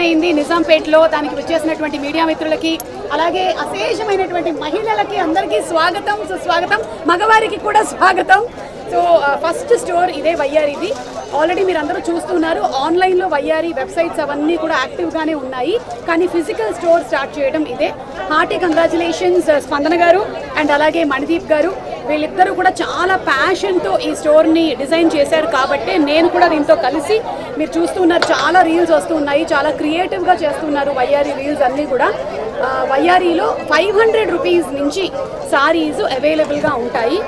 అయింది నిజాంపేటలో. దానికి వచ్చేసినటువంటి మీడియా మిత్రులకి, అలాగే అశేషమైనటువంటి మహిళలకి అందరికీ స్వాగతం, సుస్వాగతం. మగవారికి కూడా స్వాగతం. సో ఫస్ట్ స్టోర్ ఇదే వయ్యారిది. ఆల్రెడీ మీరు అందరూ చూస్తున్నారు, ఆన్లైన్లో వయ్యారి వెబ్సైట్స్ అవన్నీ కూడా యాక్టివ్గానే ఉన్నాయి. కానీ ఫిజికల్ స్టోర్ స్టార్ట్ చేయడం ఇదే. హార్టీ కంగ్రాచులేషన్స్ స్పందన గారు అండ్ అలాగే మణిదీప్ గారు. వీళ్ళిద్దరూ కూడా చాలా ప్యాషన్తో ఈ స్టోర్ని డిజైన్ చేశారు కాబట్టి నేను కూడా దీంతో కలిసి, మీరు చూస్తున్నారు చాలా రీల్స్ వస్తున్నాయి, చాలా క్రియేటివ్గా చేస్తున్నారు వయ్యారి రీల్స్ అన్నీ కూడా. వయ్యారిలో 500 రూపీస్ నుంచి సారీస్ అవైలబుల్గా ఉంటాయి.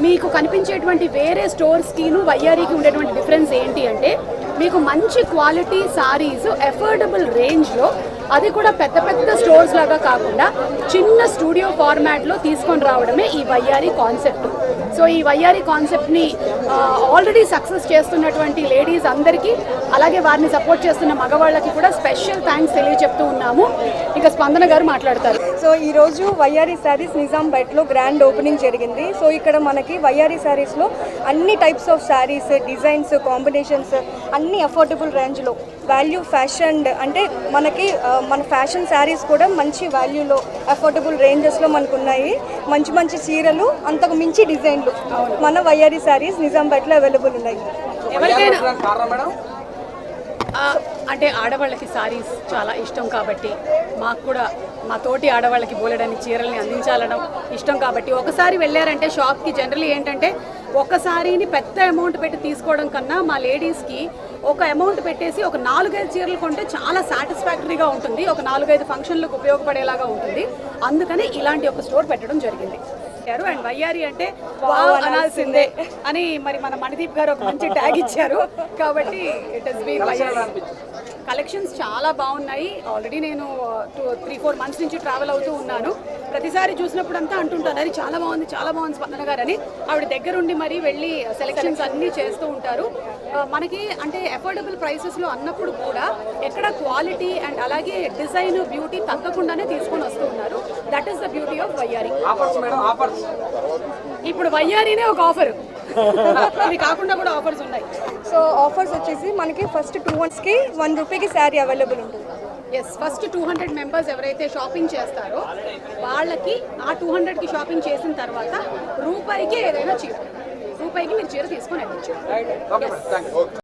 మీకు కనిపించేటువంటి వేరే స్టోర్స్కిను వయ్యారికి ఉండేటువంటి డిఫరెన్స్ ఏంటి అంటే, మీకు మంచి క్వాలిటీ సారీస్ అఫోర్డబుల్ రేంజ్లో, అది కూడా పెద్ద పెద్ద స్టోర్స్ లాగా కాకుండా చిన్న స్టూడియో ఫార్మాట్లో తీసుకొని రావడమే ఈ వయ్యారి కాన్సెప్ట్. సో ఈ వయ్యారి కాన్సెప్ట్ని ఆల్రెడీ సక్సెస్ చేస్తున్నటువంటి లేడీస్ అందరికీ, అలాగే వారిని సపోర్ట్ చేస్తున్న మగవాళ్ళకి కూడా స్పెషల్ థ్యాంక్స్ తెలియజెప్తూ ఉన్నాము. ఇక స్పందన గారు మాట్లాడతారు. సో ఈరోజు వయ్యారి శారీస్ నిజాంపేటలో గ్రాండ్ ఓపెనింగ్ జరిగింది. సో ఇక్కడ మనకి వయ్యారి శారీస్లో అన్ని types of saris, designs, combinations అన్ని అఫోర్డబుల్ రేంజ్లో, వాల్యూ ఫ్యాషన్ అంటే మనకి మన ఫ్యాషన్ శారీస్ కూడా మంచి వాల్యూలో అఫోర్డబుల్ రేంజెస్లో మనకు ఉన్నాయి. మంచి మంచి చీరలు, అంతకు మించి డిజైన్లు మన వయ్యారి శారీస్ నిజాంపేటలో అవైలబుల్ ఉన్నాయి. అంటే ఆడవాళ్ళకి సారీస్ చాలా ఇష్టం కాబట్టి, మాకు కూడా మా తోటి ఆడవాళ్ళకి బోలెడని చీరల్ని అందించాలడం ఇష్టం కాబట్టి, ఒకసారి వెళ్ళారంటే షాప్కి జనరల్లీ ఏంటంటే ఒక సారీని పెద్ద అమౌంట్ పెట్టి తీసుకోవడం కన్నా మా లేడీస్కి ఒక అమౌంట్ పెట్టేసి ఒక 4-5 చీరలు కొంటే చాలా సాటిస్ఫాక్టరీగా ఉంటుంది, ఒక 4-5 ఫంక్షన్లకు ఉపయోగపడేలాగా ఉంటుంది. అందుకని ఇలాంటి ఒక స్టోర్ పెట్టడం జరిగింది. అండ్ వయ్యారి అంటే వావ్ అనాల్సిందే అని మరి మన మణిదీప్ గారు ఒక మంచి ట్యాగ్ ఇచ్చారు కాబట్టి ఇట్ హస్ బీన్ వయ్యారి. కలెక్షన్స్ చాలా బాగున్నాయి. ఆల్రెడీ నేను 3-4 మంత్స్ నుంచి ట్రావెల్ అవుతూ ఉన్నాను. ప్రతిసారి చూసినప్పుడు అంతా అంటుంటాను, అది చాలా బాగుంది, చాలా బాగుంది స్పందన గారు అని. ఆవిడ దగ్గరుండి మరీ వెళ్ళి సెలెక్షన్స్ అన్నీ చేస్తూ ఉంటారు. మనకి అంటే అఫోర్డబుల్ ప్రైసెస్లో అన్నప్పుడు కూడా ఎక్కడ క్వాలిటీ అండ్ అలాగే డిజైన్, బ్యూటీ తగ్గకుండానే తీసుకొని వస్తూ ఉన్నారు. That is the beauty of వయ్యారి. ఇప్పుడు వయ్యారినే ఒక ఆఫర్, ఇది కాకుండా కూడా ఆఫర్స్ ఉన్నాయి. సో ఆఫర్స్ వచ్చేసి మనకి ఫస్ట్ 2 monthsకి 1 రూపీకి శారీ అవైలబుల్ ఉంటుంది. ఎస్, ఫస్ట్ 200 మెంబర్స్ ఎవరైతే షాపింగ్ చేస్తారో వాళ్ళకి ఆ 200కి షాపింగ్ చేసిన తర్వాత రూపాయికి ఏదైనా చీర, రూపాయికి మీరు చీర తీసుకొని వెళ్ళచ్చు.